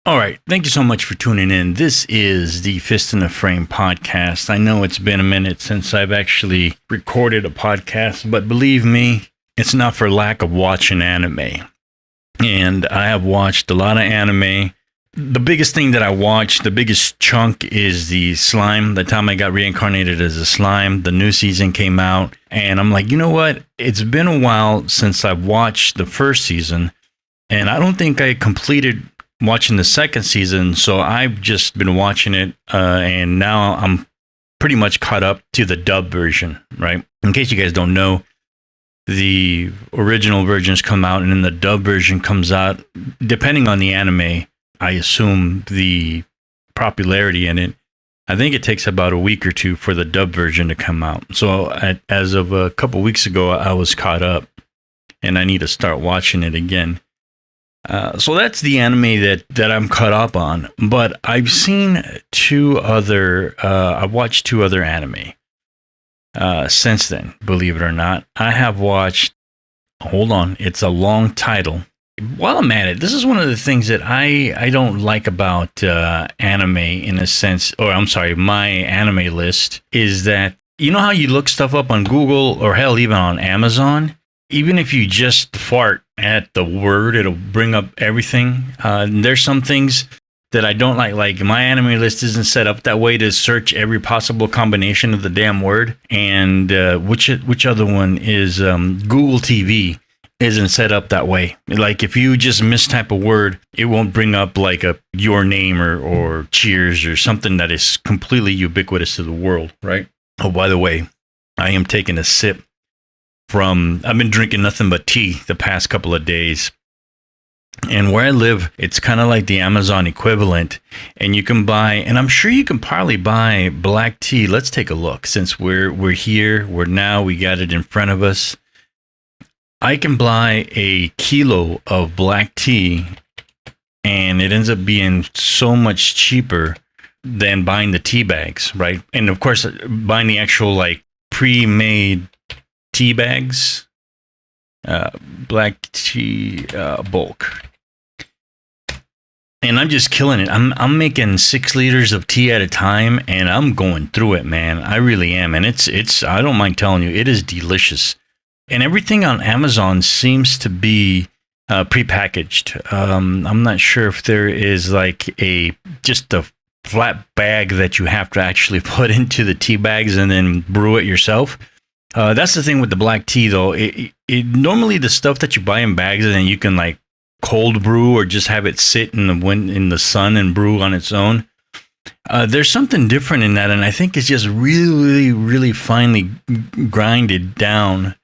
All right. Thank you so much for tuning in. This is the Fistinaframe podcast. I know it's been a minute since I've actually recorded a podcast, but believe me, it's not for lack of watching anime. And I have watched a lot of anime. The biggest thing that I watched, the biggest chunk is the slime. The time I got reincarnated as a slime, the new season came out. And I'm like, you know what? It's been a while since I've watched the first season. And I don't think I completed watching the second season, so I've just been watching it, and now I'm pretty much caught up to the dub version, right? In case you guys don't know, the original versions come out, and then the dub version comes out. Depending on the anime, I assume the popularity in it, I think it takes about a week or two for the dub version to come out. So as of a couple weeks ago, I was caught up, and I need to start watching it again. So that's the anime that I'm caught up on. But I've seen I've watched two other anime since then, believe it or not. I have watched, hold on, it's a long title. While I'm at it, this is one of the things that I don't like about anime in a sense, or I'm sorry, my anime list, is that, you know how you look stuff up on Google or hell, even on Amazon? Even if you just fart at the word, it'll bring up everything. There's some things that I don't like my anime list isn't set up that way to search every possible combination of the damn word. And which other one is Google TV isn't set up that way. Like if you just mistype a word, it won't bring up like your name or cheers or something that is completely ubiquitous to the world, right? Oh, by the way, I am taking a sip I've been drinking nothing but tea the past couple of days. And where I live, it's kind of like the Amazon equivalent. And you can buy, and I'm sure you can probably buy black tea. Let's take a look. Since we're here, we got it in front of us. I can buy a kilo of black tea, and it ends up being so much cheaper than buying the tea bags, right? And of course, buying the actual like pre-made tea bags, black tea bulk, and I'm just killing it. I'm making 6 liters of tea at a time, and I'm going through it, man. I really am, and it's I don't mind telling you, it is delicious. And everything on Amazon seems to be prepackaged. I'm not sure if there is like just a flat bag that you have to actually put into the tea bags and then brew it yourself. That's the thing with the black tea, though. It normally the stuff that you buy in bags and then you can like cold brew or just have it sit in the sun and brew on its own. There's something different in that, and I think it's just really, really finely grinded down,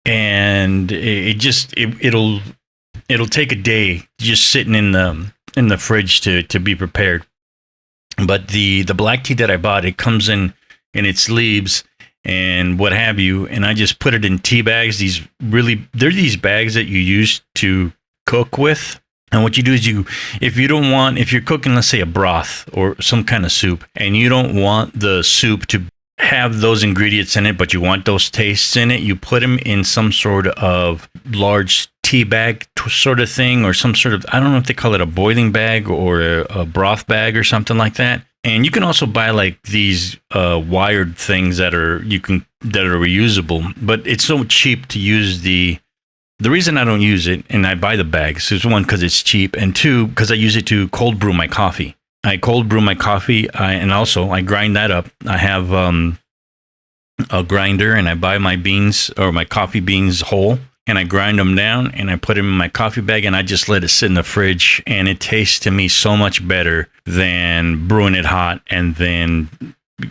and it'll take a day just sitting in the fridge to be prepared. But the black tea that I bought, it comes in its leaves and what have you, and I just put it in tea bags. They're these bags that you use to cook with. And what you do is if you're cooking, let's say a broth or some kind of soup, and you don't want the soup to have those ingredients in it, but you want those tastes in it, you put them in some sort of large tea bag sort of thing, or some sort of, I don't know if they call it a boiling bag or a broth bag or something like that. And you can also buy like these wired things that are reusable, but it's so cheap to use the reason I don't use it, and I buy the bags, is one, because it's cheap, and two, because I use it to cold brew my coffee. I cold brew my coffee, and also I grind that up. I have a grinder, and I buy my beans or my coffee beans whole, and I grind them down, and I put them in my coffee bag, and I just let it sit in the fridge, and it tastes to me so much better than brewing it hot and then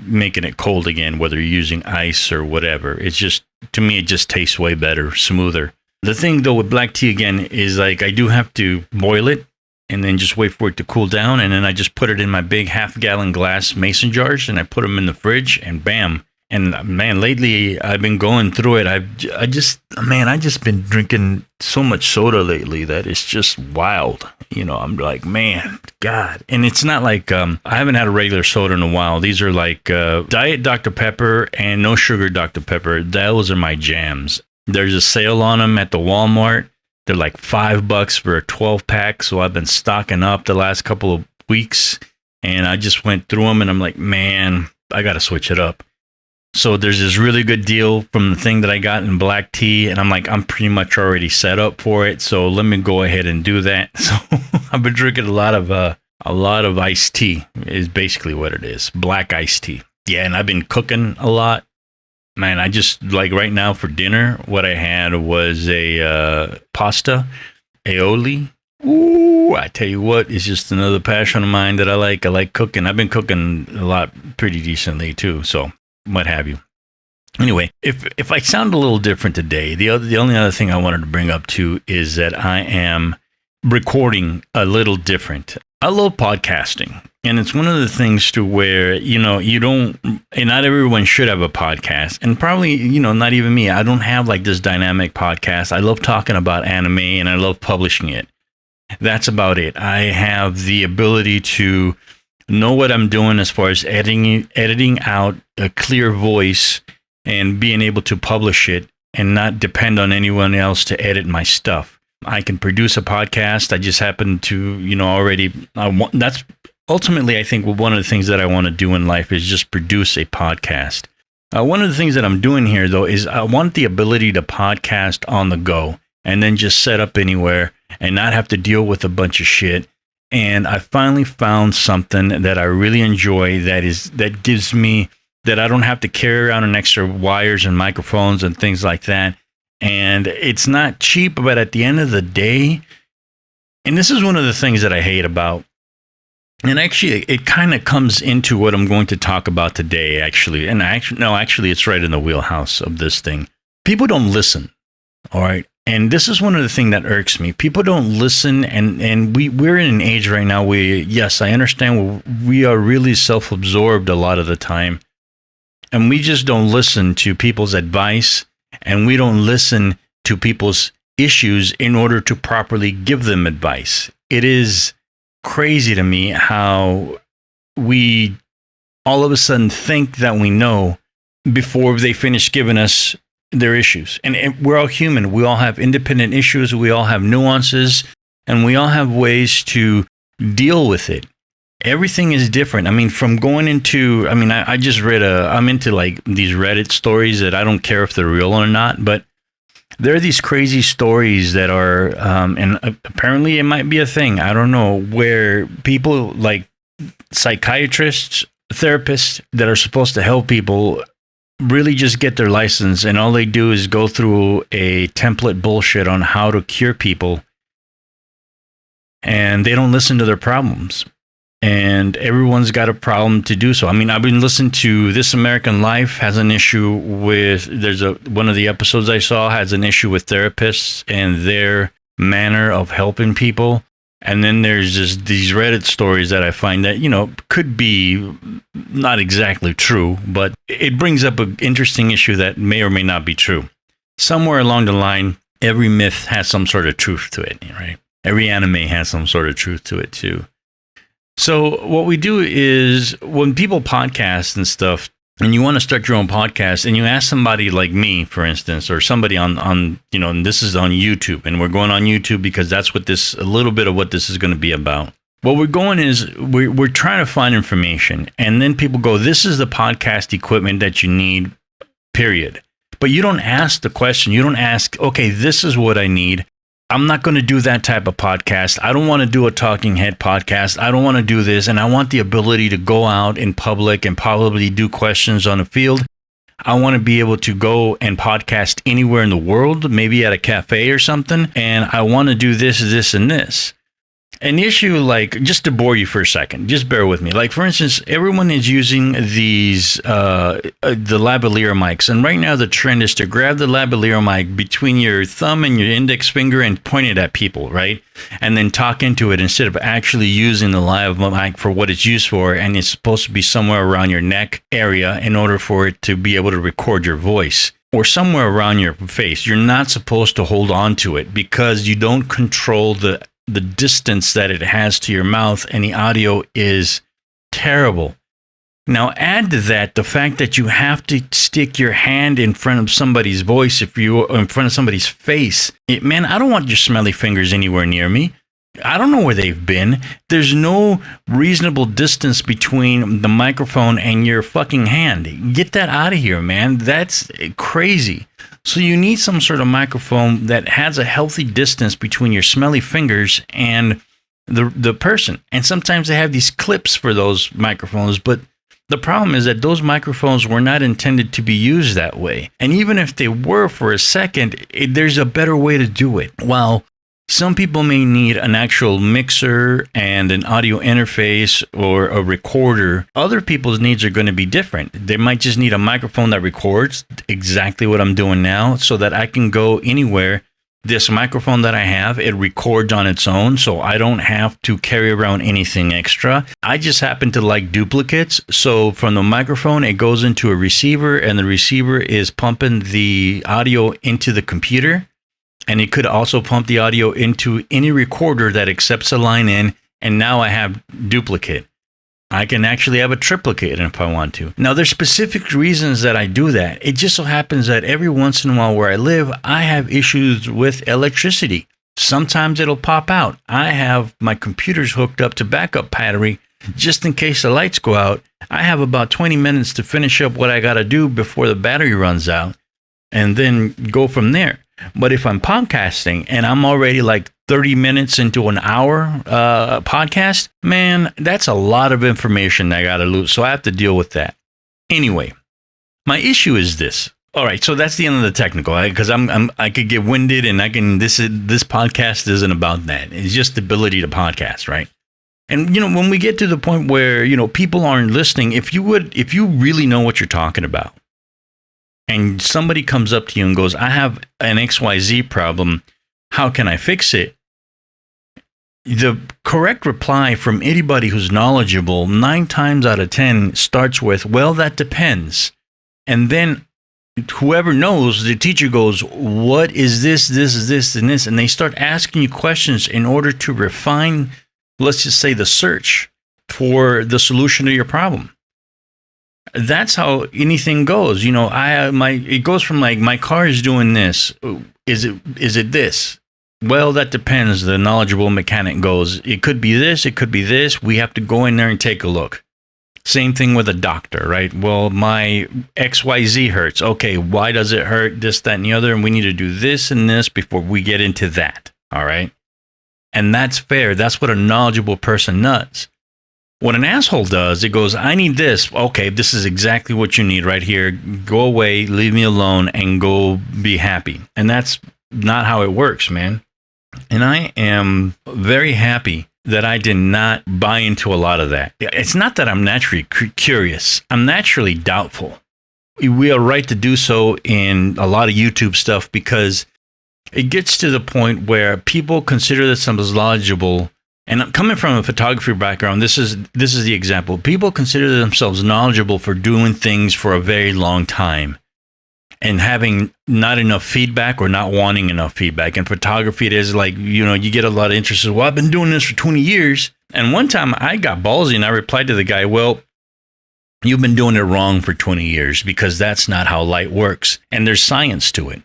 making it cold again, whether you're using ice or whatever. It's just, to me, it just tastes way better, smoother. The thing, though, with black tea, again, is like I do have to boil it and then just wait for it to cool down, and then I just put it in my big half-gallon glass mason jars, and I put them in the fridge, and bam. And man, lately I've been going through it. I just been drinking so much soda lately that it's just wild. You know, I'm like, man, God. And it's not like I haven't had a regular soda in a while. These are like Diet Dr. Pepper and no sugar Dr. Pepper. Those are my jams. There's a sale on them at the Walmart. They're like $5 for a 12-pack. So I've been stocking up the last couple of weeks, and I just went through them, and I'm like, man, I got to switch it up. So there's this really good deal from the thing that I got in black tea, and I'm like, I'm pretty much already set up for it. So let me go ahead and do that. So I've been drinking a lot of iced tea is basically what it is. Black iced tea. Yeah, and I've been cooking a lot. Man, I just, like right now for dinner, what I had was a pasta, aioli. Ooh, I tell you what, it's just another passion of mine that I like. I like cooking. I've been cooking a lot pretty decently too, so what have you. Anyway, if I sound a little different today, the only other thing I wanted to bring up too is that I am recording a little different. I love podcasting, and it's one of the things to where, you don't, and not everyone should have a podcast, and probably, not even me. I don't have like this dynamic podcast. I love talking about anime, and I love publishing it. That's about it. I have the ability to know what I'm doing as far as editing out a clear voice and being able to publish it and not depend on anyone else to edit my stuff. I can produce a podcast. I just happen to, already, that's ultimately, I think, one of the things that I want to do in life is just produce a podcast. One of the things that I'm doing here, though, is I want the ability to podcast on the go and then just set up anywhere and not have to deal with a bunch of shit. And I finally found something that I really enjoy that gives me, that I don't have to carry around an extra wires and microphones and things like that. And it's not cheap, but at the end of the day, and this is one of the things that I hate about, and actually it kind of comes into what I'm going to talk about today, actually. And actually it's right in the wheelhouse of this thing. People don't listen. All right. And this is one of the things that irks me. People don't listen, and we're in an age right now where, yes, I understand we are really self-absorbed a lot of the time, and we just don't listen to people's advice, and we don't listen to people's issues in order to properly give them advice. It is crazy to me how we all of a sudden think that we know before they finish giving us their issues. And we're all human. We all have independent issues. We all have nuances, and we all have ways to deal with it. Everything is different. I mean, from going into, I just read I'm into like these Reddit stories that I don't care if they're real or not, but there are these crazy stories that are, and apparently it might be a thing, I don't know, where people like psychiatrists, therapists that are supposed to help people really just get their license, and all they do is go through a template bullshit on how to cure people, and they don't listen to their problems. And everyone's got a problem to do so. I mean, I've been listening to This American Life has an issue with, one of the episodes I saw has an issue with therapists and their manner of helping people. And then there's just these Reddit stories that I find that, could be not exactly true, but it brings up an interesting issue that may or may not be true. Somewhere along the line, every myth has some sort of truth to it, right? Every anime has some sort of truth to it too. So what we do is when people podcast and stuff, and you want to start your own podcast, and you ask somebody like me, for instance, or somebody on and this is on YouTube, and we're going on YouTube because that's what a little bit of what this is going to be about. What we're going is we're trying to find information, and then people go, this is the podcast equipment that you need, period. But you don't ask the question. You don't ask, okay, this is what I need. I'm not going to do that type of podcast. I don't want to do a talking head podcast. I don't want to do this. And I want the ability to go out in public and probably do questions on the field. I want to be able to go and podcast anywhere in the world, maybe at a cafe or something. And I want to do this, and this. An issue, like, just to bore you for a second, just bear with me. Like, for instance, everyone is using these, the lavalier mics. And right now the trend is to grab the lavalier mic between your thumb and your index finger and point it at people, right? And then talk into it instead of actually using the live mic for what it's used for. And it's supposed to be somewhere around your neck area in order for it to be able to record your voice. Or somewhere around your face. You're not supposed to hold on to it because you don't control the distance that it has to your mouth, and the audio is terrible. Now add to that the fact that you have to stick your hand in front of somebody's voice if you're in front of somebody's face. Man, I don't want your smelly fingers anywhere near me. I don't know where they've been. There's no reasonable distance between the microphone and your fucking hand. Get that out of here, man. That's crazy. So you need some sort of microphone that has a healthy distance between your smelly fingers and the person. And sometimes they have these clips for those microphones, but the problem is that those microphones were not intended to be used that way. And even if they were for a second, there's a better way to do it. While some people may need an actual mixer and an audio interface or a recorder, other people's needs are going to be different. They might just need a microphone that records exactly what I'm doing now so that I can go anywhere. This microphone that I have, it records on its own, so I don't have to carry around anything extra. I just happen to like duplicates. So from the microphone, it goes into a receiver, and the receiver is pumping the audio into the computer. And it could also pump the audio into any recorder that accepts a line in. And now I have duplicate. I can actually have a triplicate if I want to. Now, there's specific reasons that I do that. It just so happens that every once in a while where I live, I have issues with electricity. Sometimes it'll pop out. I have my computers hooked up to backup battery just in case the lights go out. I have about 20 minutes to finish up what I got to do before the battery runs out and then go from there. But if I'm podcasting and I'm already like 30 minutes into an hour podcast, man, that's a lot of information I got to lose. So I have to deal with that. Anyway, my issue is this. All right, so that's the end of the technical, because I could get winded, and this podcast isn't about that. It's just the ability to podcast, right? And when we get to the point where people aren't listening, if you really know what you're talking about, and somebody comes up to you and goes, I have an XYZ problem, how can I fix it? The correct reply from anybody who's knowledgeable, 9 times out of 10, starts with, well, that depends. And then whoever knows, the teacher goes, what is this, and this? And they start asking you questions in order to refine, let's just say, the search for the solution to your problem. That's how anything goes. It goes from like, my car is doing this. Is it this? Well, that depends. The knowledgeable mechanic goes, it could be this, it could be this. We have to go in there and take a look. Same thing with a doctor, right? Well, my XYZ hurts. Okay, why does it hurt? This, that, and the other. And we need to do this and this before we get into that. All right. And that's fair. That's what a knowledgeable person does. What an asshole does, it goes, I need this. Okay, this is exactly what you need right here. Go away, leave me alone, and go be happy. And that's not how it works, man. And I am very happy that I did not buy into a lot of that. It's not that I'm naturally curious. I'm naturally doubtful. We are right to do so in a lot of YouTube stuff because it gets to the point where people consider themselves knowledgeable. And coming from a photography background, this is the example. People consider themselves knowledgeable for doing things for a very long time and having not enough feedback or not wanting enough feedback. In photography, it is like, you get a lot of interest. Well, I've been doing this for 20 years. And one time I got ballsy and I replied to the guy, well, you've been doing it wrong for 20 years because that's not how light works. And there's science to it.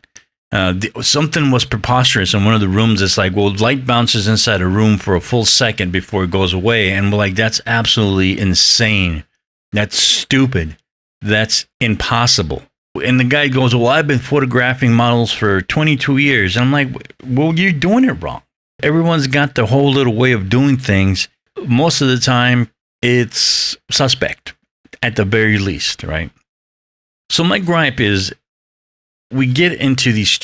Something was preposterous in one of the rooms. It's like, well, light bounces inside a room for a full second before it goes away. And we're like, that's absolutely insane. That's stupid. That's impossible. And the guy goes, well, I've been photographing models for 22 years. And I'm like, well, you're doing it wrong. Everyone's got their whole little way of doing things. Most of the time, it's suspect at the very least, right? So my gripe is, we get into these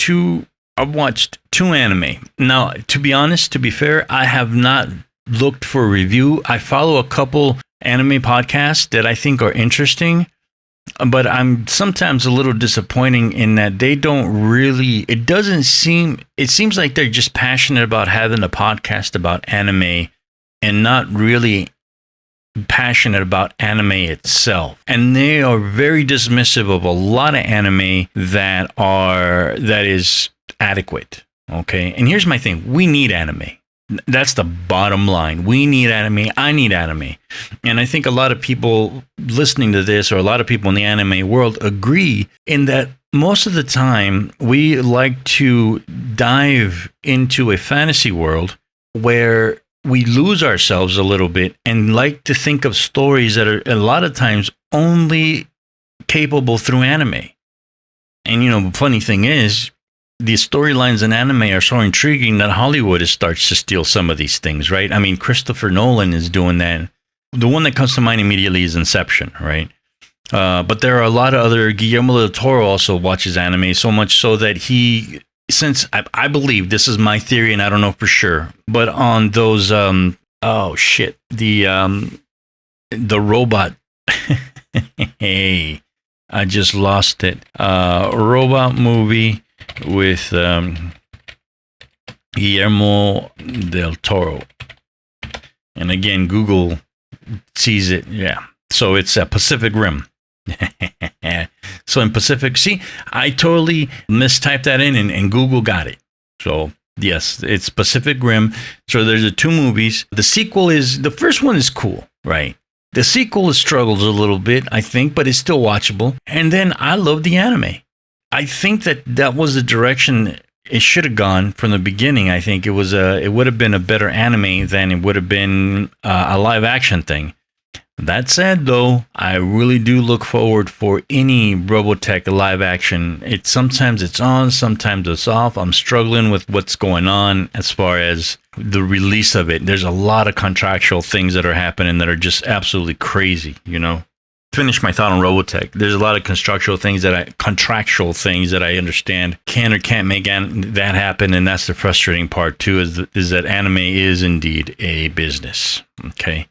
I've watched 2 anime. Now, to be honest, to be fair, I have not looked for a review. I follow a couple anime podcasts that I think are interesting, but I'm sometimes a little disappointing in that they don't really, it seems like they're just passionate about having a podcast about anime and not really passionate about anime itself. And they are very dismissive of a lot of anime that is adequate. Okay. And here's my thing. We need anime. That's the bottom line. We need anime. I need anime. And I think a lot of people listening to this, or a lot of people in the anime world, agree in that most of the time we like to dive into a fantasy world where we lose ourselves a little bit and like to think of stories that are a lot of times only capable through anime. And, you know, the funny thing is, the storylines in anime are so intriguing that Hollywood starts to steal some of these things, right? I mean, Christopher Nolan is doing that. The one that comes to mind immediately is Inception, right? But there are a lot of other. Guillermo del Toro also watches anime, so much so that he, since I believe, this is my theory and I don't know for sure, but on those, the robot, hey, I just lost it. Robot movie with Guillermo del Toro. And again, Google sees it. Yeah. So it's Pacific Rim. So in Pacific, see, I totally mistyped that in and Google got it. So yes, it's Pacific Rim. So there's the two movies. The sequel is, the first one is cool, right? The sequel struggles a little bit, I think, but it's still watchable. And then I love the anime. I think that was the direction it should have gone from the beginning. I think it would have been a better anime than it would have been a live action thing. That said, though, I really do look forward for any Robotech live action. Sometimes it's on, sometimes it's off. I'm struggling with what's going on as far as the release of it. There's a lot of contractual things that are happening that are just absolutely crazy, you know. Finish my thought on Robotech. There's a lot of contractual things that I understand can or can't make that happen, and that's the frustrating part too. Is that anime is indeed a business? Okay.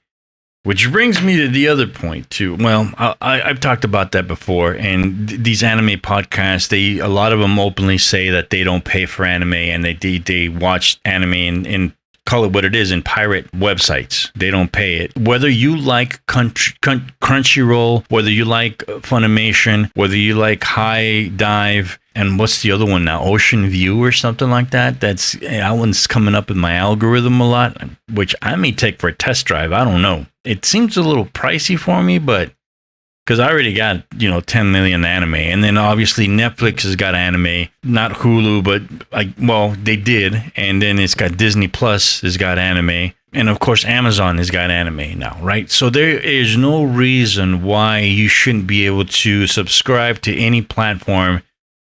Which brings me to the other point too. Well, I've talked about that before, and these anime podcasts, a lot of them openly say that they don't pay for anime, and they watch anime and call it what it is in pirate websites. They don't pay it. Whether you like Crunchyroll, whether you like Funimation, whether you like High Dive, and what's the other one now? Ocean View or something like that. That one's coming up in my algorithm a lot, which I may take for a test drive. I don't know. It seems a little pricey for me, but because I already got, 10 million anime. And then obviously Netflix has got anime, not Hulu, but they did. And then it's got Disney Plus has got anime. And of course, Amazon has got anime now, right? So there is no reason why you shouldn't be able to subscribe to any platform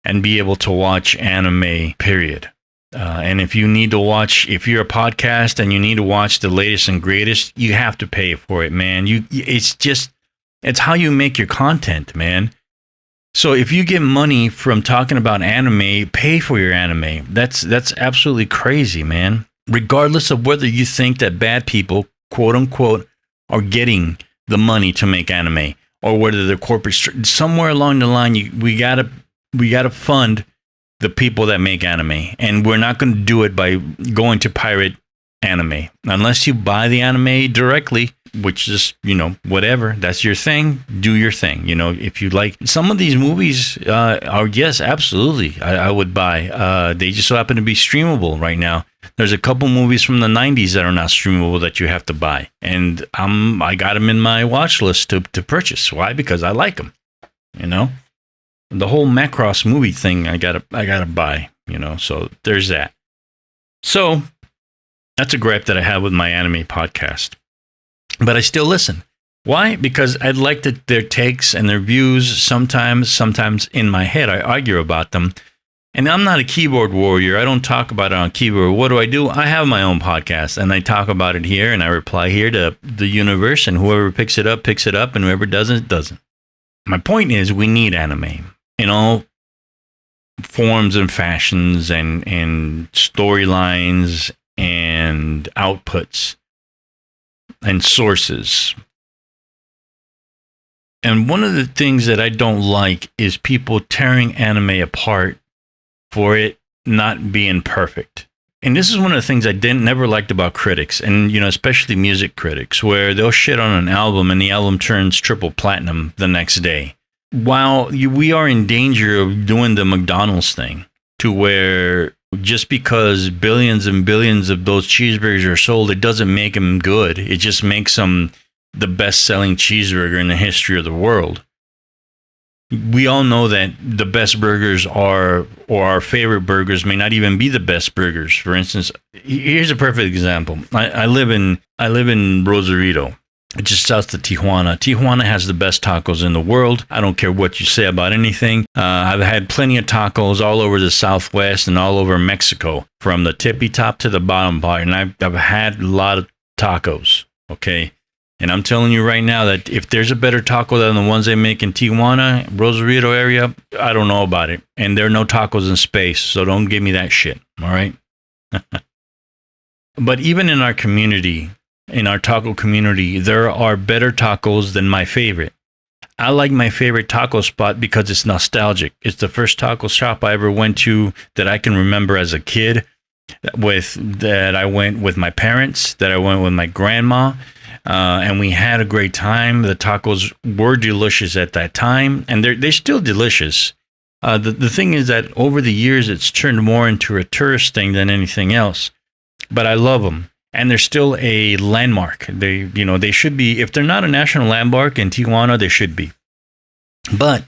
and be able to watch anime, period. And if you're a podcast and you need to watch the latest and greatest, you have to pay for it, man. It's how you make your content, man. So if you get money from talking about anime, pay for your anime. That's absolutely crazy, man. Regardless of whether you think that bad people, quote unquote, are getting the money to make anime, or whether they're corporate, somewhere along the line, we gotta fund the people that make anime, and we're not going to do it by going to pirate anime unless you buy the anime directly, which is whatever, that's your thing. Do your thing. If you like some of these movies, yes, absolutely, I would buy. They just so happen to be streamable right now. There's a couple movies from the 90s that are not streamable that you have to buy, and I got them in my watch list to purchase. Why? Because I like them. The whole Macross movie thing, I gotta buy, so there's that. So that's a gripe that I have with my anime podcast, but I still listen. Why? Because I like their takes and their views. Sometimes in my head, I argue about them, and I'm not a keyboard warrior. I don't talk about it on keyboard. What do? I have my own podcast, and I talk about it here, and I reply here to the universe, and whoever picks it up, and whoever doesn't. My point is, we need anime in all forms and fashions and storylines and outputs and sources. And one of the things that I don't like is people tearing anime apart for it not being perfect. And this is one of the things I never liked about critics, and especially music critics, where they'll shit on an album and the album turns triple platinum the next day. While we are in danger of doing the McDonald's thing, to where Just because billions and billions of those cheeseburgers are sold, it doesn't make them good. It just makes them the best-selling cheeseburger in the history of the world. We all know that the best burgers are, or our favorite burgers may not even be the best burgers. For instance, here's a perfect example. I live in Rosarito, just south of Tijuana. Tijuana has the best tacos in the world. I don't care what you say about anything. I've had plenty of tacos all over the Southwest and all over Mexico, from the tippy top to the bottom part, and I've had a lot of tacos, okay? And I'm telling you right now that if there's a better taco than the ones they make in Tijuana, Rosarito area, I don't know about it. And there are no tacos in space, so don't give me that shit, all right? But even in our community, in our taco community, there are better tacos than my favorite. I like my favorite taco spot because it's nostalgic. It's the first taco shop I ever went to that I can remember as a kid, that I went with my parents, that I went with my grandma. And we had a great time. The tacos were delicious at that time, and they're still delicious. The thing is that over the years, it's turned more into a tourist thing than anything else. But I love them, and they're still a landmark. They should be. If they're not a national landmark in Tijuana, they should be. But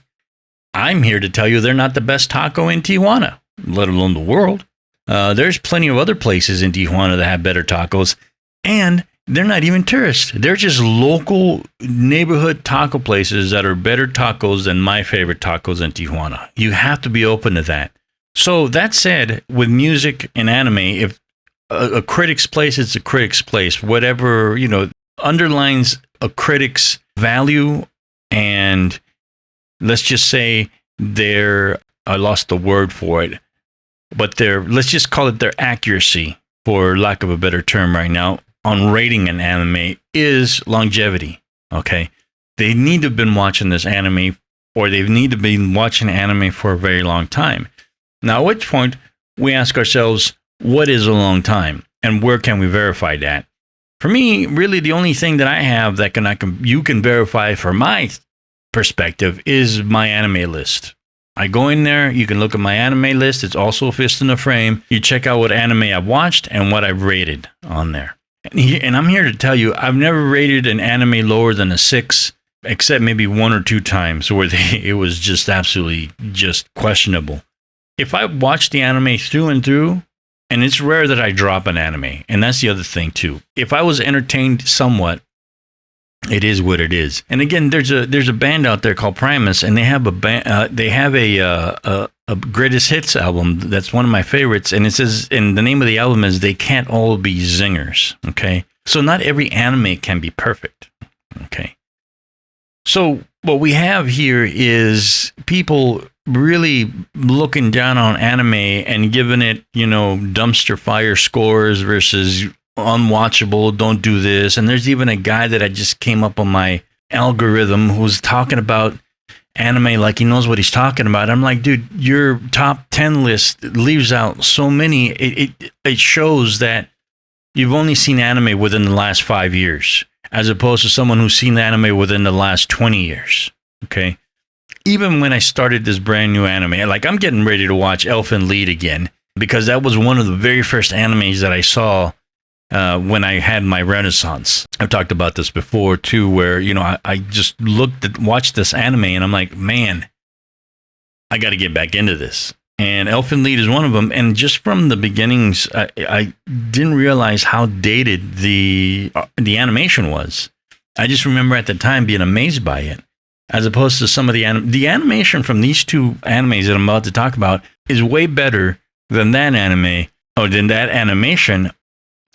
I'm here to tell you they're not the best taco in Tijuana, let alone the world. There's plenty of other places in Tijuana that have better tacos, and they're not even tourists. They're just local neighborhood taco places that are better tacos than my favorite tacos in Tijuana. You have to be open to that. So that said, with music and anime, if a critic's place, it's a critic's place. Whatever, underlines a critic's value, and let's just say I lost the word for it, but let's just call it their accuracy, for lack of a better term right now, on rating an anime is longevity, okay? They need to have been watching this anime, or they need to be watching anime for a very long time. Now, at which point, we ask ourselves, what is a long time? And where can we verify that? For me, really, the only thing that I have that you can verify for my perspective is my anime list. I go in there, you can look at my anime list. It's also fistinaframe. You check out what anime I've watched and what I've rated on there. And I'm here to tell you, I've never rated an anime lower than a 6, except maybe 1 or 2 times where it was just absolutely just questionable. If I watch the anime through and through, and it's rare that I drop an anime, and that's the other thing too. If I was entertained somewhat, it is what it is. And again, there's a band out there called Primus, and they have a greatest hits album that's one of my favorites, and it says, and the name of the album is "They Can't All Be Zingers." Okay, so not every anime can be perfect. Okay, so what we have here is people really looking down on anime and giving it, dumpster fire scores versus unwatchable, don't do this. And there's even a guy that I just came up on my algorithm who's talking about anime like he knows what he's talking about. I'm like, dude, your top 10 list leaves out so many. It shows that you've only seen anime within the last 5 years, as opposed to someone who's seen anime within the last 20 years. Okay. Even when I started this brand new anime, like I'm getting ready to watch Elfen Lied again, because that was one of the very first animes that I saw when I had my renaissance. I've talked about this before too, where, I just watched this anime and I'm like, man, I got to get back into this. And Elfen Lied is one of them. And just from the beginnings, I didn't realize how dated the animation was. I just remember at the time being amazed by it, as opposed to some of the animation from these 2 animes that I'm about to talk about is way better than that anime, or than that animation.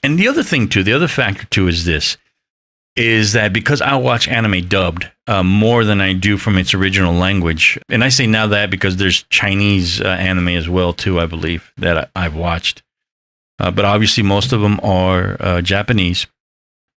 And the other thing too, the other factor too is this, is that because I watch anime dubbed more than I do from its original language, and I say now that because there's Chinese anime as well too, I believe, that I've watched. But obviously most of them are Japanese.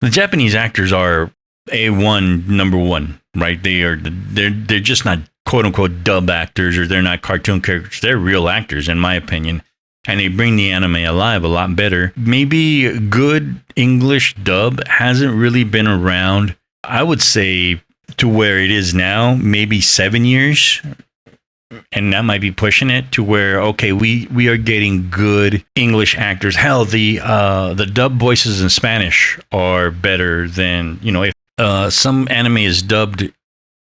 The Japanese actors are A1, number 1, right? They're just not quote unquote dub actors, or they're not cartoon characters. They're real actors, in my opinion. And they bring the anime alive a lot better. Maybe good English dub hasn't really been around, I would say, to where it is now, maybe 7 years. and that might be pushing it to where, okay, we are getting good English actors. Hell, the dub voices in Spanish are better than, if some anime is dubbed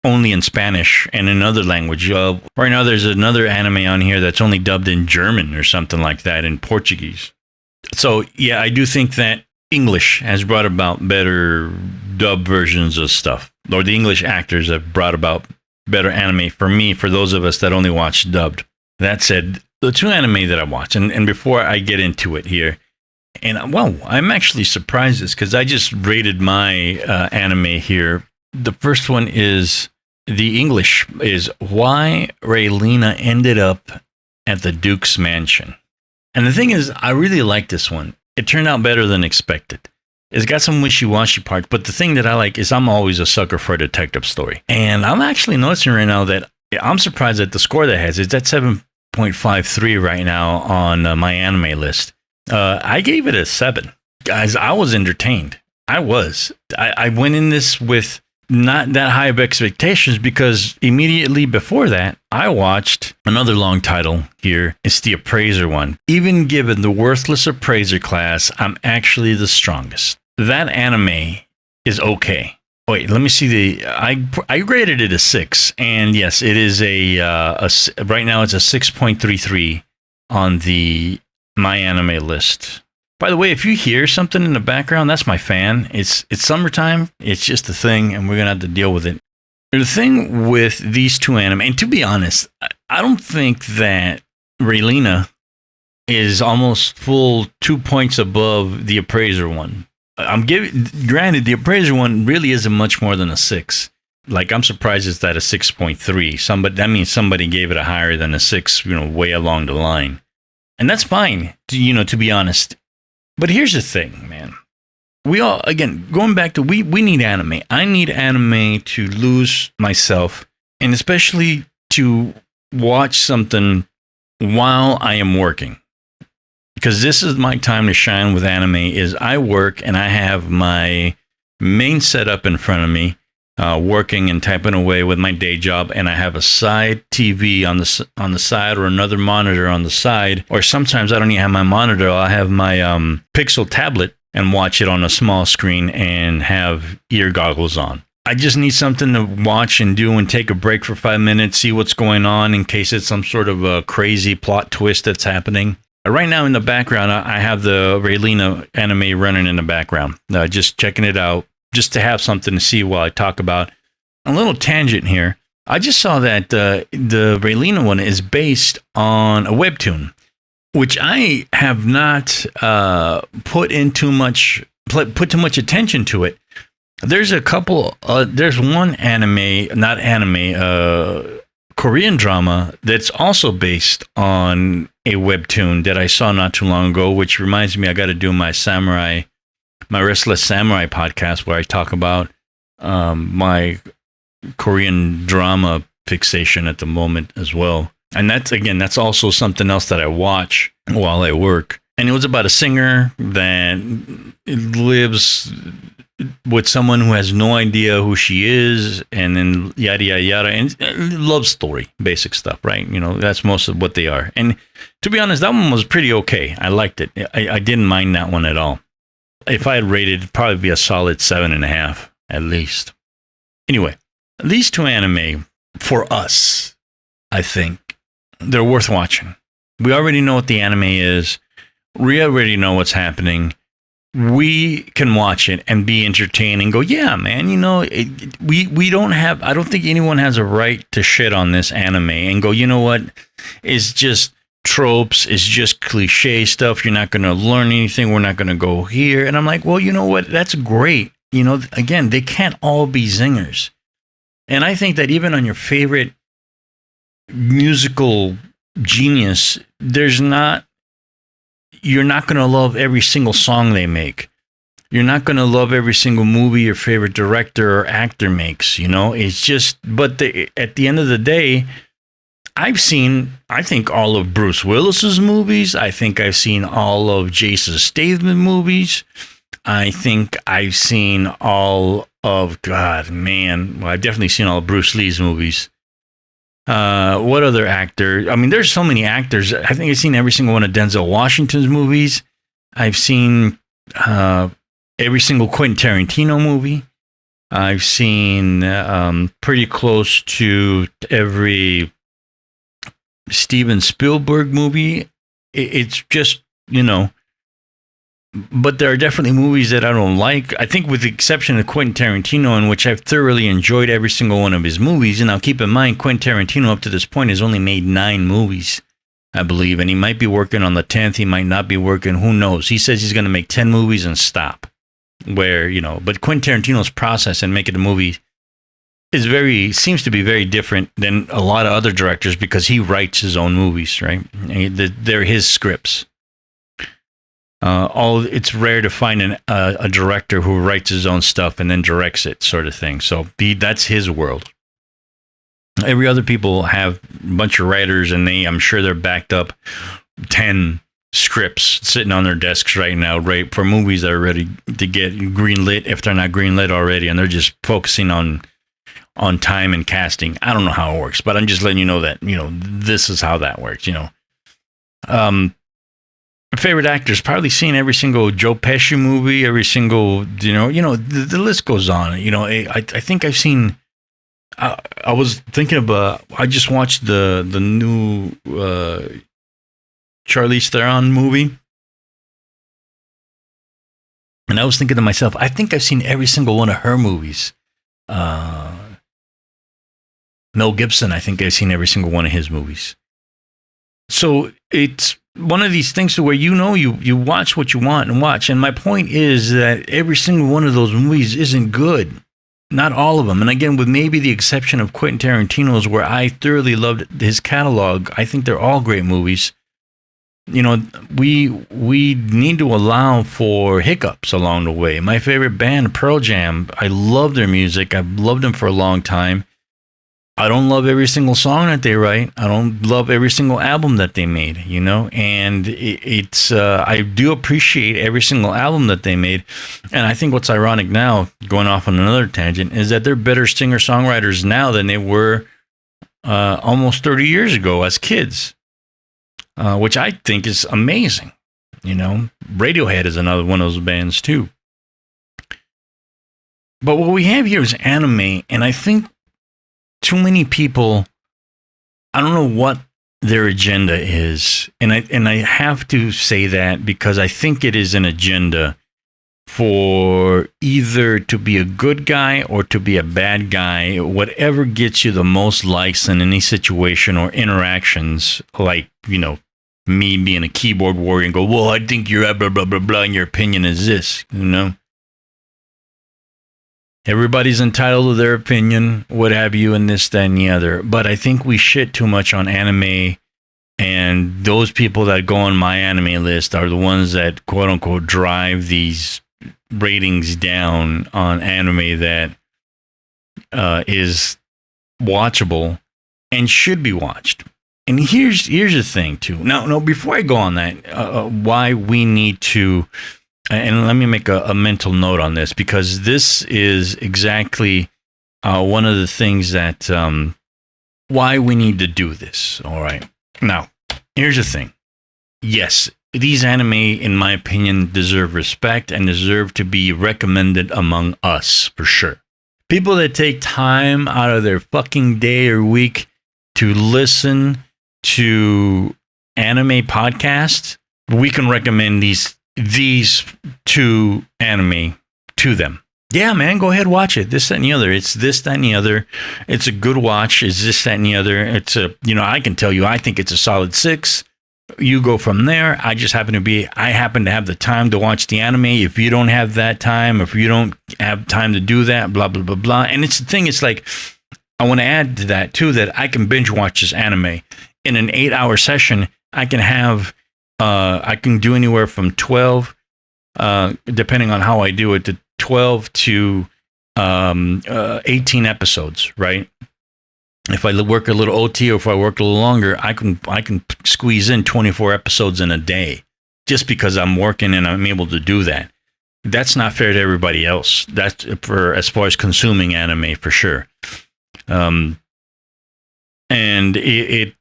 only in Spanish and another language. Right now, there's another anime on here that's only dubbed in German or something like that, in Portuguese. So yeah, I do think that English has brought about better dub versions of stuff, or the English actors have brought about better anime for those of us that only watch dubbed. That said, the two anime that I watch, and before I get into it here, and well, I'm actually surprised this because I just rated my anime here. The first one is the English is Why Raeliana Ended Up at the Duke's Mansion. And the thing is, I really like this one. It turned out better than expected. It's got some wishy-washy parts, but the thing that I like is I'm always a sucker for a detective story. And I'm actually noticing right now that I'm surprised at the score that it has. It's at 7.53 right now on my anime list. I gave it a 7. Guys, I was entertained. I went in this with not that high of expectations because immediately before that, I watched another long title here. It's the Appraiser one. Even given the worthless Appraiser class, I'm actually the strongest. That anime is okay. Wait, let me see I graded it a 6, and yes, it is right now it's a 6.33 on the my anime list. By the way, if you hear something in the background, that's my fan. It's summertime. It's just a thing, and we're gonna have to deal with it. The thing with these two anime, and to be honest, I don't think that Raeliana is almost full 2 points above the Appraiser one. Granted, the Appraiser one really isn't much more than a 6. Like, I'm surprised it's at a 6.3. That means somebody gave it a higher than a 6, way along the line. And that's fine, to be honest. But here's the thing, man. We all, again, going back to, we need anime. I need anime to lose myself, and especially to watch something while I am working. Because this is my time to shine with anime, is I work and I have my main setup in front of me, working and typing away with my day job, and I have a side TV on the side, or another monitor on the side, or sometimes I don't even have my monitor. I have my Pixel tablet and watch it on a small screen and have ear goggles on. I just need something to watch and do and take a break for 5 minutes, see what's going on in case it's some sort of a crazy plot twist that's happening. Right now in the background, I have the Raeliana anime running in the background, just checking it out, just to have something to see while I talk about. A little tangent here. I just saw that the Raeliana one is based on a webtoon, which I have not put too much attention to it. There's a couple. There's one Korean drama that's also based on a webtoon that I saw not too long ago, which reminds me I got to do my Restless Samurai podcast where I talk about my Korean drama fixation at the moment as well. And that's also something else that I watch while I work. And it was about a singer that lives with someone who has no idea who she is, and then yada yada yada, and love story, basic stuff, right? That's most of what they are. And to be honest, that one was pretty okay. I liked it. I didn't mind that one at all. If I had rated, it'd probably be a solid 7.5 at least. Anyway, these two anime, for us, I think they're worth watching. We already know what the anime is. We already know what's happening. We can watch it and be entertained and go, yeah, man, we don't have, I don't think anyone has a right to shit on this anime and go, you know what, it's just tropes, it's just cliche stuff, you're not going to learn anything, we're not going to go here. And I'm like, well, you know what, that's great. Again, they can't all be zingers. And I think that even on your favorite musical genius, you're not going to love every single song they make. You're not going to love every single movie your favorite director or actor makes, It's just, but at the end of the day, I've seen, I think, all of Bruce Willis's movies. I think I've seen all of Jason Statham movies. I think I've seen all of, I've definitely seen all of Bruce Lee's movies. What other actor? I mean, there's so many actors. I think I've seen every single one of Denzel Washington's movies. I've seen every single Quentin Tarantino movie. I've seen pretty close to every Steven Spielberg movie. It's just, but there are definitely movies that I don't like. I think with the exception of Quentin Tarantino, in which I've thoroughly enjoyed every single one of his movies. And now keep in mind, Quentin Tarantino up to this point has only made 9 movies, I believe. And he might be working on the 10th. He might not be working. Who knows? He says he's going to make 10 movies and stop. But Quentin Tarantino's process in making a movie seems to be very different than a lot of other directors because he writes his own movies, right? They're his scripts. It's rare to find a director who writes his own stuff and then directs it, sort of thing. So that's his world. Every other people have a bunch of writers, and I'm sure they're backed up 10 scripts sitting on their desks right now, right, for movies that are ready to get greenlit if they're not greenlit already, and they're just focusing on time and casting. I don't know how it works, but I'm just letting you know that this is how that works. Favorite actors, probably seen every single Joe Pesci movie, every single the list goes on. I think I've seen. I was thinking about. I just watched the new Charlize Theron movie, and I was thinking to myself, I think I've seen every single one of her movies. Mel Gibson, I think I've seen every single one of his movies. So it's one of these things where you watch what you want and watch. And my point is that every single one of those movies isn't good. Not all of them. And again, with maybe the exception of Quentin Tarantino's, where I thoroughly loved his catalog, I think they're all great movies. We need to allow for hiccups along the way. My favorite band, Pearl Jam, I love their music. I've loved them for a long time. I don't love every single song that they write. I don't love every single album that they made, and I do appreciate every single album that they made. And I think what's ironic now, going off on another tangent, is that they're better singer-songwriters now than they were almost 30 years ago as kids, which I think is amazing. Radiohead is another one of those bands too. But what we have here is anime, and I think too many people, I don't know what their agenda is. And I have to say that because I think it is an agenda for either to be a good guy or to be a bad guy, whatever gets you the most likes in any situation or interactions, like, me being a keyboard warrior and go, well, I think you're blah, blah, blah, blah, and your opinion is this, Everybody's entitled to their opinion, what have you, and this, that, and the other. But I think we shit too much on anime, and those people that go on my anime list are the ones that, quote unquote, drive these ratings down on anime that is watchable and should be watched. And here's the thing, too. Now, before I go on that, why we need to... And let me make a mental note on this, because this is exactly one of the things that why we need to do this. All right. Now, here's the thing. Yes, these anime, in my opinion, deserve respect and deserve to be recommended among us, for sure. People that take time out of their fucking day or week to listen to anime podcasts, we can recommend these two anime to them. Yeah, man, go ahead, watch it. This, that, and the other. It's this, that, and the other. It's a good watch. It's this, that, and the other. It's I can tell you, I think it's a solid 6. You go from there. I happen to have the time to watch the anime. If you don't have that time, if you don't have time to do that, blah, blah, blah, blah. And it's the thing, it's like, I want to add to that too, that I can binge watch this anime in an 8-hour session. I can do anywhere from 12, depending on how I do it, to 12 to 18 episodes, right? If I work a little OT or if I work a little longer, I can squeeze in 24 episodes in a day just because I'm working and I'm able to do that. That's not fair to everybody else. That's for as far as consuming anime, for sure. And and it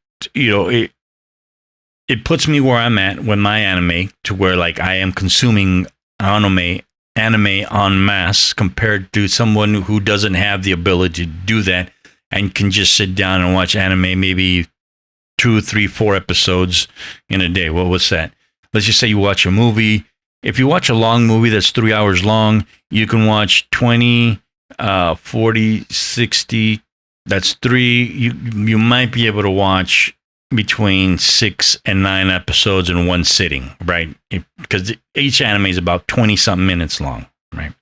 puts me where I'm at with my anime, to where like I am consuming anime en masse compared to someone who doesn't have the ability to do that and can just sit down and watch anime maybe 2, 3, 4 episodes in a day. Well, what's that? Let's just say you watch a movie. If you watch a long movie that's 3 hours long, you can watch 20, 40, 60. That's 3. You might be able to watch between 6 and 9 episodes in one sitting, right? Because each anime is about 20-something minutes long, right?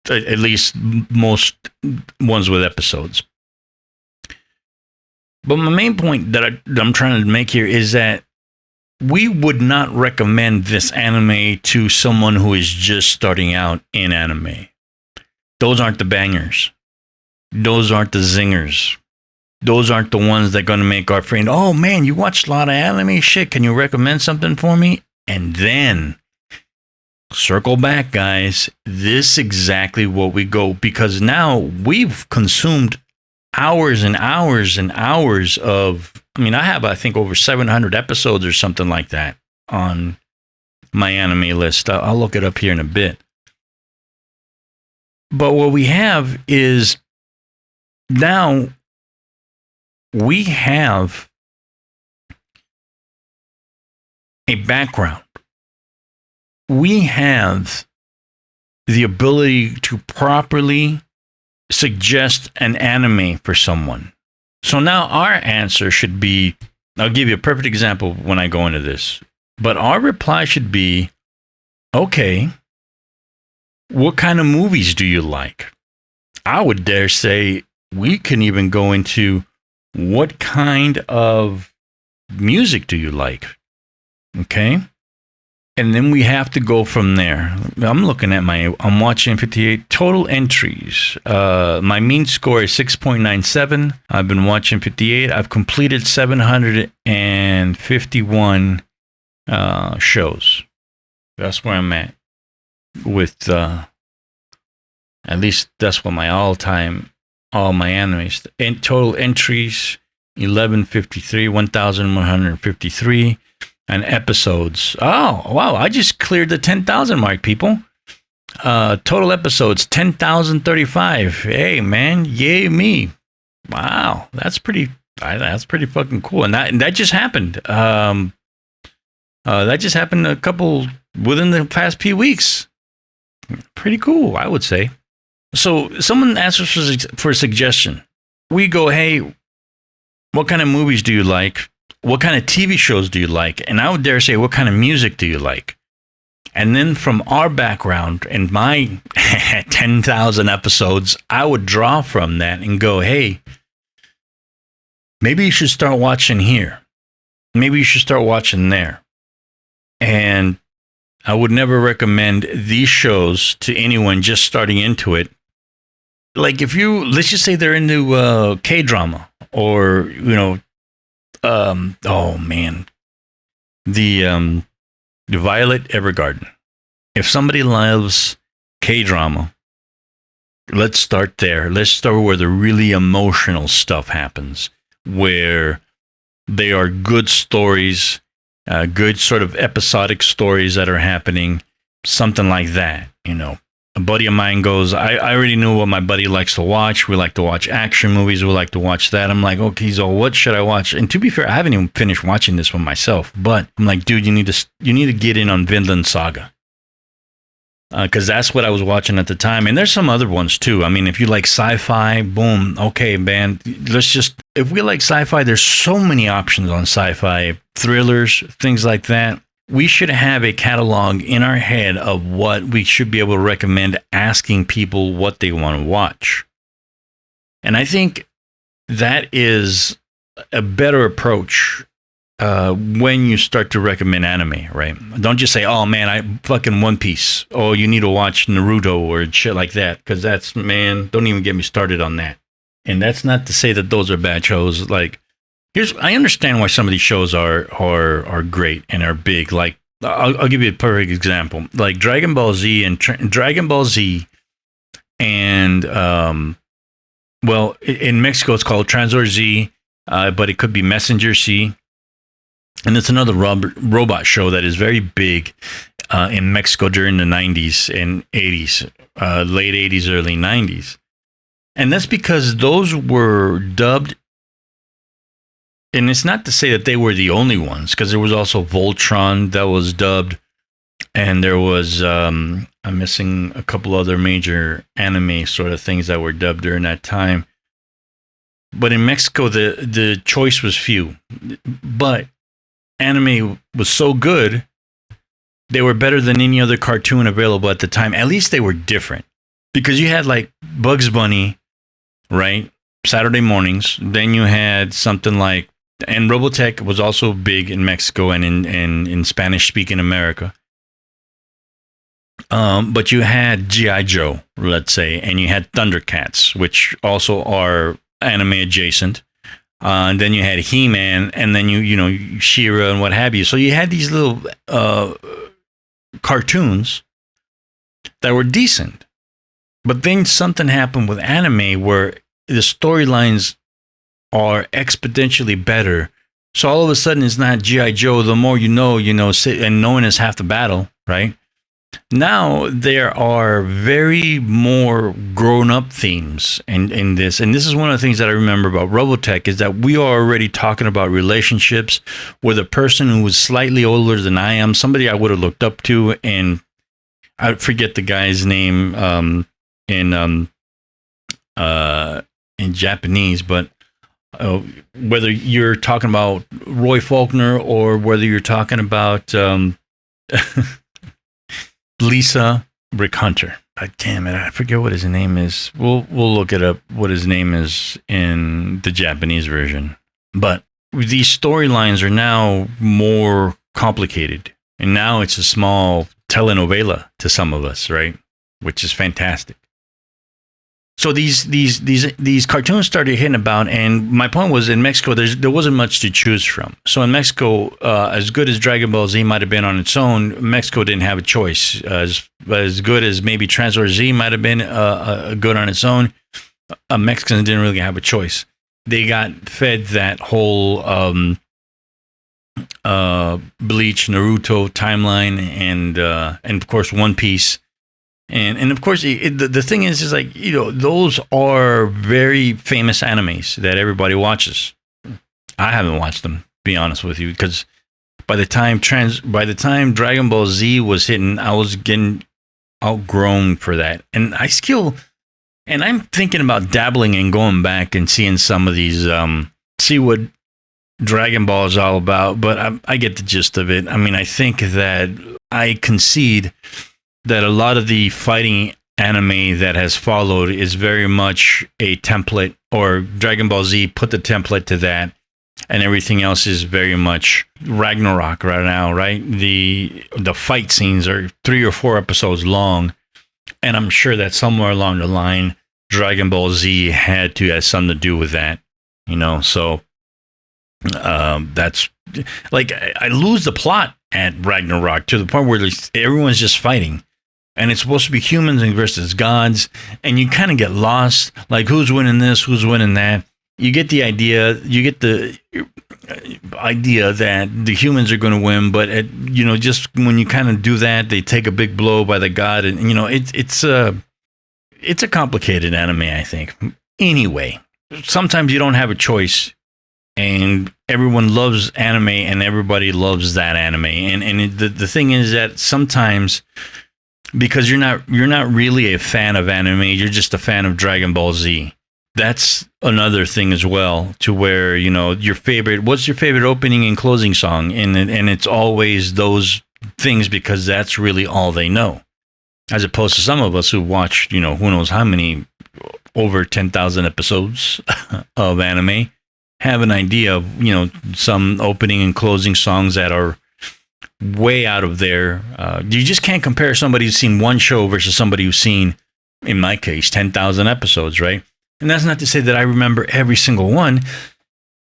At least most ones with episodes. But my main point that I'm trying to make here is that we would not recommend this anime to someone who is just starting out in anime. Those aren't the bangers. Those aren't the zingers. Those aren't the ones that are going to make our friend, oh man, you watched a lot of anime shit. Can you recommend something for me? And then circle back, guys. This is exactly what we go, because now we've consumed hours and hours and hours of, I have, I think, over 700 episodes or something like that on my anime list. I'll look it up here in a bit. But what we have is now we have a background. We have the ability to properly suggest an anime for someone. So now our answer should be, I'll give you a perfect example when I go into this, but our reply should be, okay, what kind of movies do you like? I would dare say we can even go into, what kind of music do you like? Okay. And then we have to go from there. I'm watching 58 total entries. My mean score is 6.97. I've been watching 58. I've completed 751 shows. That's where I'm at with, at least that's what my all my animes. In total entries, 1153, 1,153. And episodes. Oh, wow. I just cleared the 10,000 mark, people. Total episodes, 10,035. Hey, man. Yay, me. Wow. That's pretty fucking cool. And that just happened. That just happened within the past few weeks. Pretty cool, I would say. So someone asks us for a suggestion. We go, hey, what kind of movies do you like? What kind of TV shows do you like? And I would dare say, what kind of music do you like? And then from our background and my 10,000 episodes, I would draw from that and go, hey, maybe you should start watching here. Maybe you should start watching there. And I would never recommend these shows to anyone just starting into it. Like let's just say they're into K-drama or, oh man, the Violet Evergarden. If somebody loves K-drama, let's start there. Let's start where the really emotional stuff happens, where they are good stories, good sort of episodic stories that are happening, something like that. A buddy of mine goes, I already know what my buddy likes to watch. We like to watch action movies. We like to watch that. I'm like, okay, so what should I watch? And to be fair, I haven't even finished watching this one myself. But I'm like, dude, you need to get in on Vinland Saga. Because that's what I was watching at the time. And there's some other ones too. If you like sci-fi, boom, okay, man. If we like sci-fi, there's so many options on sci-fi, thrillers, things like that. We should have a catalog in our head of what we should be able to recommend, asking people what they want to watch. And I think that is a better approach when you start to recommend anime, right? Don't just say, oh man, I fucking One Piece. Oh, you need to watch Naruto or shit like that. Because don't even get me started on that. And that's not to say that those are bad shows. Like, I understand why some of these shows are great and are big. Like, I'll give you a perfect example. Like Dragon Ball Z and Well, in Mexico, it's called Transor Z, but it could be Messenger C. And it's another robot show that is very big in Mexico during the 90s and 80s, late 80s, early 90s. And that's because those were dubbed. And it's not to say that they were the only ones, because there was also Voltron that was dubbed. And there was, I'm missing a couple other major anime sort of things that were dubbed during that time. But in Mexico, the choice was few. But anime was so good, they were better than any other cartoon available at the time. At least they were different. Because you had like Bugs Bunny, right? Saturday mornings. Then you had something like, and Robotech was also big in Mexico and in Spanish-speaking America. But you had G.I. Joe, let's say, and you had Thundercats, which also are anime adjacent. And then you had He-Man, and then you know, She-Ra and what have you. So you had these little cartoons that were decent. But then something happened with anime where the storylines are exponentially better. So all of a sudden, it's not G.I. Joe. The more you know, and knowing is half the battle, right? Now there are very more grown-up themes in this. And this is one of the things that I remember about Robotech, is that we are already talking about relationships with a person who was slightly older than I am, somebody I would have looked up to, and I forget the guy's name in Japanese, but whether you're talking about Roy Faulkner or whether you're talking about Lisa Rick Hunter. Damn it, I forget what his name is. We'll look it up, what his name is in the Japanese version. But these storylines are now more complicated. And now it's a small telenovela to some of us, right? Which is fantastic. So these cartoons started hitting about, and my point was, in Mexico, there wasn't much to choose from. So in Mexico, as good as Dragon Ball Z might have been on its own, Mexico didn't have a choice. As good as maybe Transor Z might have been good on its own, Mexicans didn't really have a choice. They got fed that whole Bleach, Naruto timeline, and of course One Piece. And of course, the thing is like, those are very famous animes that everybody watches. I haven't watched them, to be honest with you, because by the time Dragon Ball Z was hitting, I was getting outgrown for that. And I'm thinking about dabbling and going back and seeing some of these, see what Dragon Ball is all about. But I get the gist of it. I mean, I think that I concede that a lot of the fighting anime that has followed is very much a template, or Dragon Ball Z put the template to that, and everything else is very much Ragnarok right now, right? The fight scenes are 3 or 4 episodes long, and I'm sure that somewhere along the line, Dragon Ball Z had to have something to do with that, so that's like, I lose the plot at Ragnarok to the point where everyone's just fighting. And it's supposed to be humans versus gods. And you kind of get lost. Like, who's winning this? Who's winning that? You get the idea. You get the idea that the humans are going to win. But, just when you kind of do that, they take a big blow by the god. And, it's a complicated anime, I think. Anyway, sometimes you don't have a choice. And everyone loves anime, and everybody loves that anime. And the thing is that sometimes, because you're not really a fan of anime, you're just a fan of Dragon Ball Z. That's another thing as well, to where, what's your favorite opening and closing song? And it's always those things, because that's really all they know. As opposed to some of us who watch, who knows how many, over 10,000 episodes of anime, have an idea of, some opening and closing songs that are way out of there. You just can't compare somebody who's seen one show versus somebody who's seen, in my case, 10,000 episodes, right? And that's not to say that I remember every single one.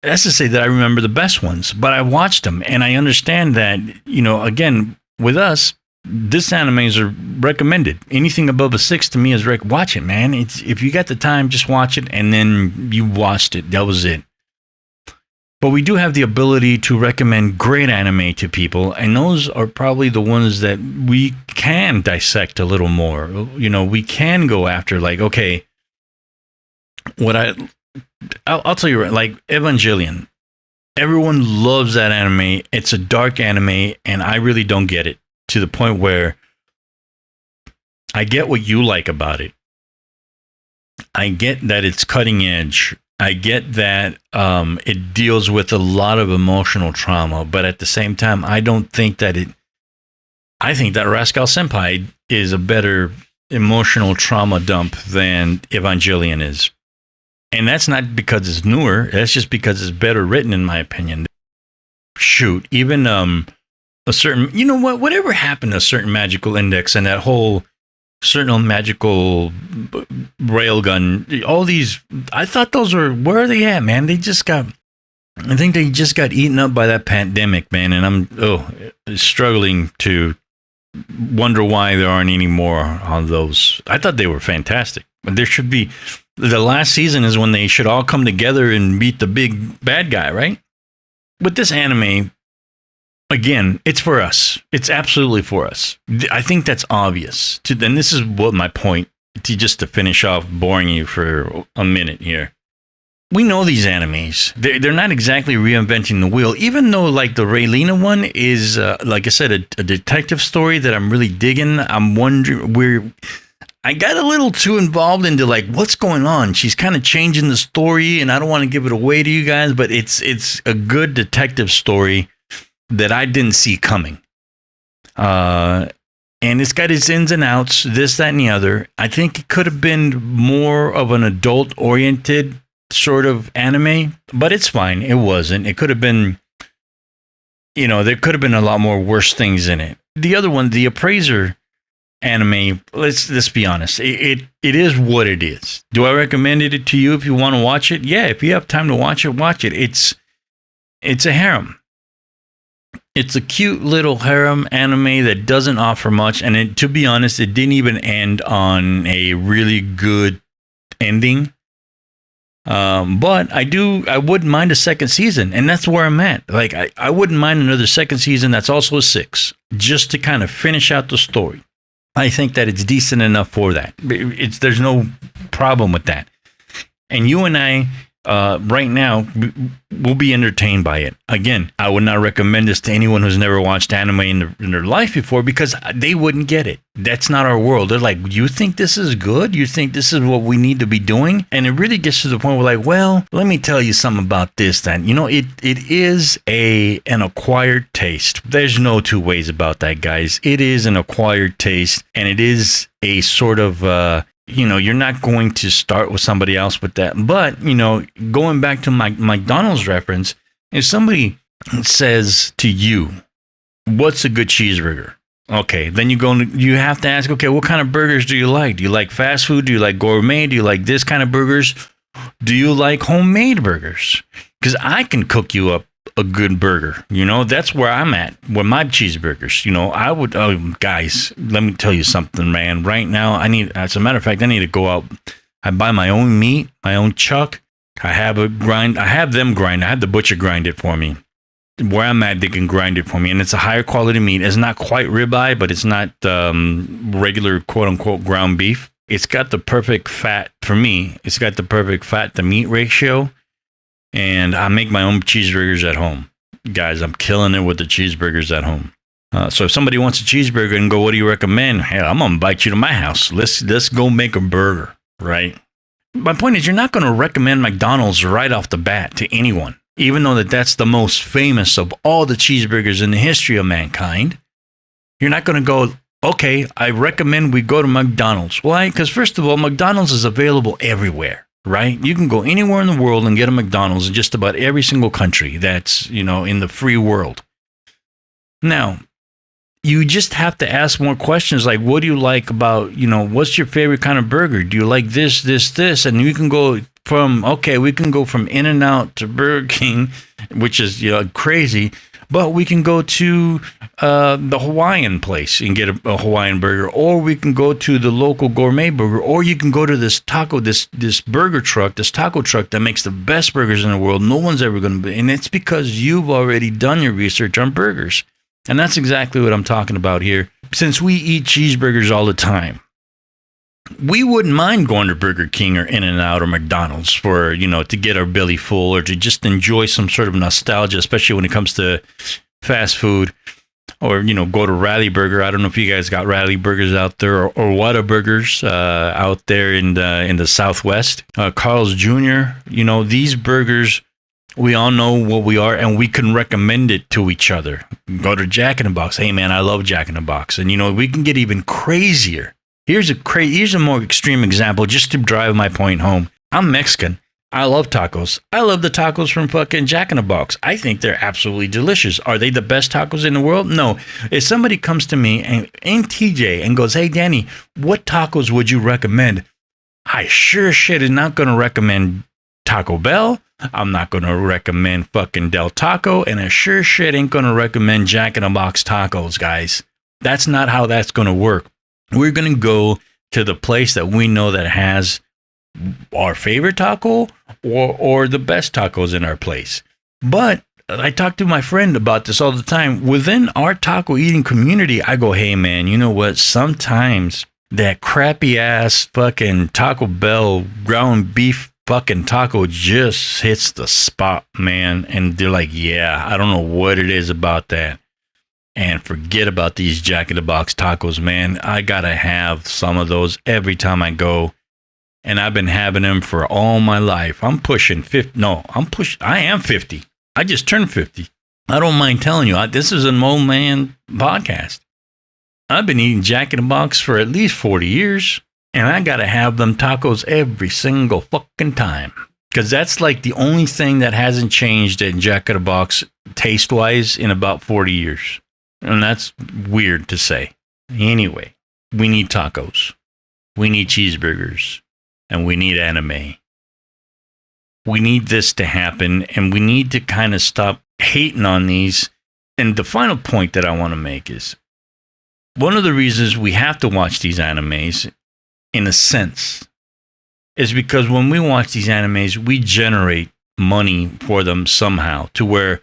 That's to say that I remember the best ones. But I watched them, and I understand that, again, with us, this animes are recommended. Anything above a 6 to me is watch it, man. It's if you got the time, just watch it, and then you watched it. That was it. But we do have the ability to recommend great anime to people, and those are probably the ones that we can dissect a little more. You know, we can go after, like, okay, I'll tell you, like Evangelion. Everyone loves that anime. It's a dark anime, and I really don't get it, to the point where I get what you like about it. I get that it's cutting edge. I get that it deals with a lot of emotional trauma, but at the same time, I don't think that I think that Rascal Senpai is a better emotional trauma dump than Evangelion is. And that's not because it's newer. That's just because it's better written, in my opinion. Shoot, even a certain, you know what, whatever happened to a certain magical index and that whole certain magical railgun, all these, I thought those were, where are they at, man? I think they just got eaten up by that pandemic, man. And I'm struggling to wonder why there aren't any more on those. I thought they were fantastic. But there should be, the last season is when they should all come together and beat the big bad guy, right? With this anime, again, it's for us. It's absolutely for us. I think that's obvious. And this is what my point, to finish off boring you for a minute here. We know these animes. They're not exactly reinventing the wheel, even though, like, the Raeliana one is, like I said, a detective story that I'm really digging. I'm wondering I got a little too involved into, like, what's going on. She's kind of changing the story, and I don't want to give it away to you guys, but it's a good detective story that I didn't see coming. And it's got its ins and outs, this, that, and the other. I think it could have been more of an adult-oriented sort of anime, but it's fine. It wasn't. It could have been, you know, there could have been a lot more worse things in it. The other one, the Appraiser anime, let's be honest, it is what it is. Do I recommend it to you if you want to watch it? Yeah, if you have time to watch it. It's a harem. It's a cute little harem anime that doesn't offer much, and to be honest, it didn't even end on a really good ending. But I wouldn't mind a second season, and that's where I'm at. Like, I wouldn't mind another second season that's also a 6, just to kind of finish out the story. I think that it's decent enough for that. There's no problem with that. And you and I, right now, will be entertained by it. Again, I would not recommend this to anyone who's never watched anime in their life before, because they wouldn't get it. That's not our world. They're like, you think this is good? You think this is what we need to be doing? And it really gets to the point where, like, well, let me tell you something about this then. You know, it is an acquired taste. There's no two ways about that, guys. It is an acquired taste, and it is a sort of you know, you're not going to start with somebody else with that. But, you know, going back to my McDonald's reference, if somebody says to you, what's a good cheeseburger? Okay, then you have to ask, okay, what kind of burgers do you like? Do you like fast food? Do you like gourmet? Do you like this kind of burgers? Do you like homemade burgers? Because I can cook you up a good burger. You know, that's where I'm at with my cheeseburgers. You know, guys, let me tell you something, man. Right now, as a matter of fact, I need to go out. I buy my own meat, my own chuck. I have them grind. I have the butcher grind it for me. Where I'm at, they can grind it for me. And it's a higher quality meat. It's not quite ribeye, but it's not regular quote unquote ground beef. It's got the perfect fat for me. It's got the perfect fat to meat ratio. And I make my own cheeseburgers at home. Guys, I'm killing it with the cheeseburgers at home. So if somebody wants a cheeseburger and go, what do you recommend? Hey, I'm going to invite you to my house. Let's go make a burger, right? My point is, you're not going to recommend McDonald's right off the bat to anyone, even though that's the most famous of all the cheeseburgers in the history of mankind. You're not going to go, okay, I recommend we go to McDonald's. Why? Because first of all, McDonald's is available everywhere. Right? You can go anywhere in the world and get a McDonald's in just about every single country that's, you know, in the free world. Now, you just have to ask more questions like, what do you like about, you know, what's your favorite kind of burger? Do you like this, this, this? And you can go from In-N-Out to Burger King, which is, you know, crazy. But we can go to the Hawaiian place and get a Hawaiian burger, or we can go to the local gourmet burger, or you can go to this burger truck, this taco truck that makes the best burgers in the world. No one's ever going to be, and it's because you've already done your research on burgers. And that's exactly what I'm talking about here. Since we eat cheeseburgers all the time, we wouldn't mind going to Burger King or In-N-Out or McDonald's for, you know, to get our belly full or to just enjoy some sort of nostalgia, especially when it comes to fast food, or, you know, go to Rally Burger. I don't know if you guys got Rally Burgers out there, or Whataburgers out there in the Southwest. Carl's Jr., you know, these burgers, we all know what we are, and we can recommend it to each other. Go to Jack in the Box. Hey, man, I love Jack in the Box. And, you know, we can get even crazier. Here's a more extreme example just to drive my point home. I'm Mexican. I love tacos. I love the tacos from fucking Jack in the Box. I think they're absolutely delicious. Are they the best tacos in the world? No. If somebody comes to me and TJ and goes, hey, Danny, what tacos would you recommend? I sure shit is not going to recommend Taco Bell. I'm not going to recommend fucking Del Taco. And I sure shit ain't going to recommend Jack in the Box tacos, guys. That's not how that's going to work. We're going to go to the place that we know that has our favorite taco or the best tacos in our place. But I talk to my friend about this all the time. Within our taco eating community, I go, hey, man, you know what? Sometimes that crappy ass fucking Taco Bell ground beef fucking taco just hits the spot, man. And they're like, yeah, I don't know what it is about that. And forget about these Jack in the Box tacos, man. I gotta have some of those every time I go. And I've been having them for all my life. I'm pushing 50. No, I am 50. I just turned 50. I don't mind telling you, this is an old man podcast. I've been eating Jack in the Box for at least 40 years. And I gotta have them tacos every single fucking time. Because that's like the only thing that hasn't changed in Jack in the Box taste-wise in about 40 years. And that's weird to say. Anyway, we need tacos. We need cheeseburgers. And we need anime. We need this to happen. And we need to kind of stop hating on these. And the final point that I want to make is, one of the reasons we have to watch these animes, in a sense, is because when we watch these animes, we generate money for them somehow, to where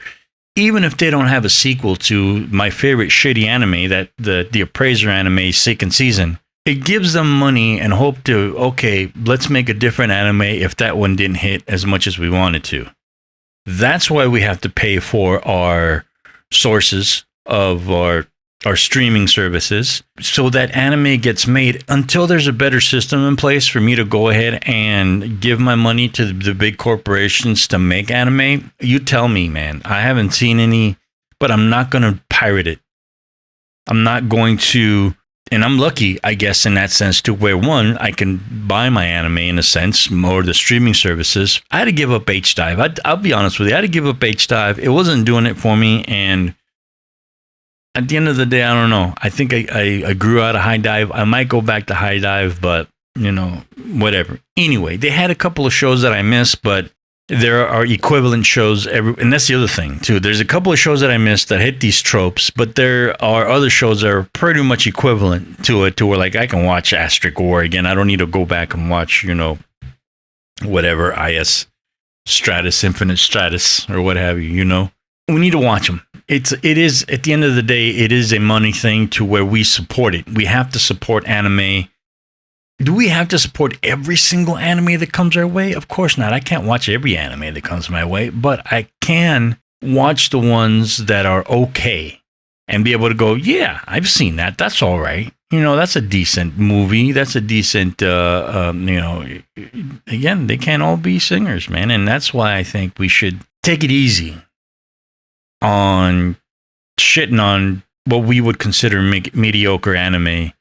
even if they don't have a sequel to my favorite shitty anime, that the Appraiser anime second season, it gives them money and hope to, okay, let's make a different anime if that one didn't hit as much as we wanted to. That's why we have to pay for our sources of our streaming services, so that anime gets made until there's a better system in place for me to go ahead and give my money to the big corporations to make anime. You tell me, man. I haven't seen any, but I'm not going to pirate it. I'm not going to, and I'm lucky, I guess, in that sense, to where, one, I can buy my anime in a sense, or the streaming services. I had to give up H-Dive. I'll be honest with you. I had to give up H-Dive. It wasn't doing it for me, and at the end of the day, I don't know. I think I grew out of High Dive. I might go back to High Dive, but, you know, whatever. Anyway, they had a couple of shows that I missed, but there are equivalent shows. And that's the other thing, too. There's a couple of shows that I missed that hit these tropes, but there are other shows that are pretty much equivalent to it, to where, like, I can watch Asterisk War again. I don't need to go back and watch, you know, whatever, IS Stratus, Infinite Stratus, or what have you, you know. We need to watch them. It is, at the end of the day, it is a money thing to where we support it. We have to support anime. Do we have to support every single anime that comes our way? Of course not. I can't watch every anime that comes my way, but I can watch the ones that are okay and be able to go, yeah, I've seen that. That's all right. You know, that's a decent movie. That's a decent, you know, again, they can't all be singers, man. And that's why I think we should take it easy on shitting on what we would consider mediocre anime.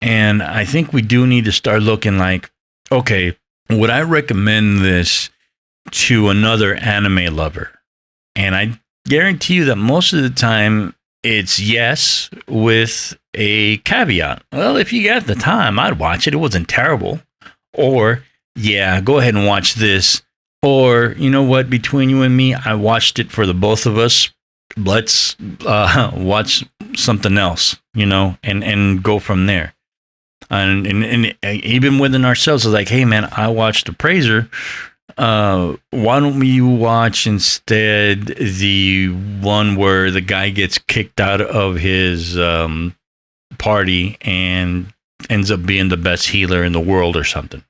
And I think we do need to start looking like, okay, would I recommend this to another anime lover? And I guarantee you that most of the time it's yes, with a caveat. Well, if you got the time, I'd watch it. It wasn't terrible. Or, yeah, go ahead and watch this. Or, you know what, between you and me, I watched it for the both of us. let's watch something else, and go from there. And even within ourselves, it's like, hey man, I watched Appraiser. Why don't you watch instead the one where the guy gets kicked out of his party and ends up being the best healer in the world or something,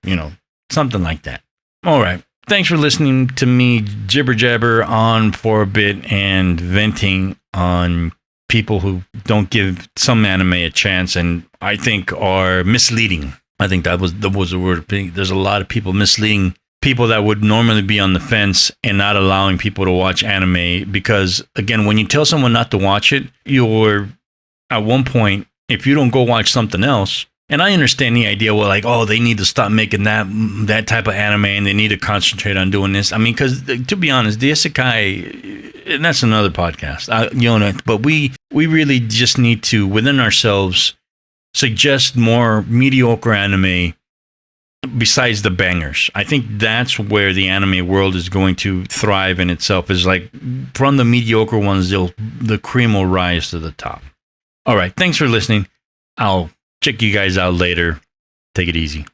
something like that. All right. Thanks for listening to me jibber jabber on for a bit and venting on people who don't give some anime a chance and I think are misleading. I think that was the word. There's a lot of people misleading people that would normally be on the fence and not allowing people to watch anime because, again, when you tell someone not to watch it, you're at one point, if you don't go watch something else, and I understand the idea, well, like, oh, they need to stop making that type of anime and they need to concentrate on doing this. I mean, because to be honest, the isekai, and that's another podcast, but we really just need to, within ourselves, suggest more mediocre anime besides the bangers. I think that's where the anime world is going to thrive in itself, is like from the mediocre ones, the cream will rise to the top. All right. Thanks for listening. I'll check you guys out later. Take it easy.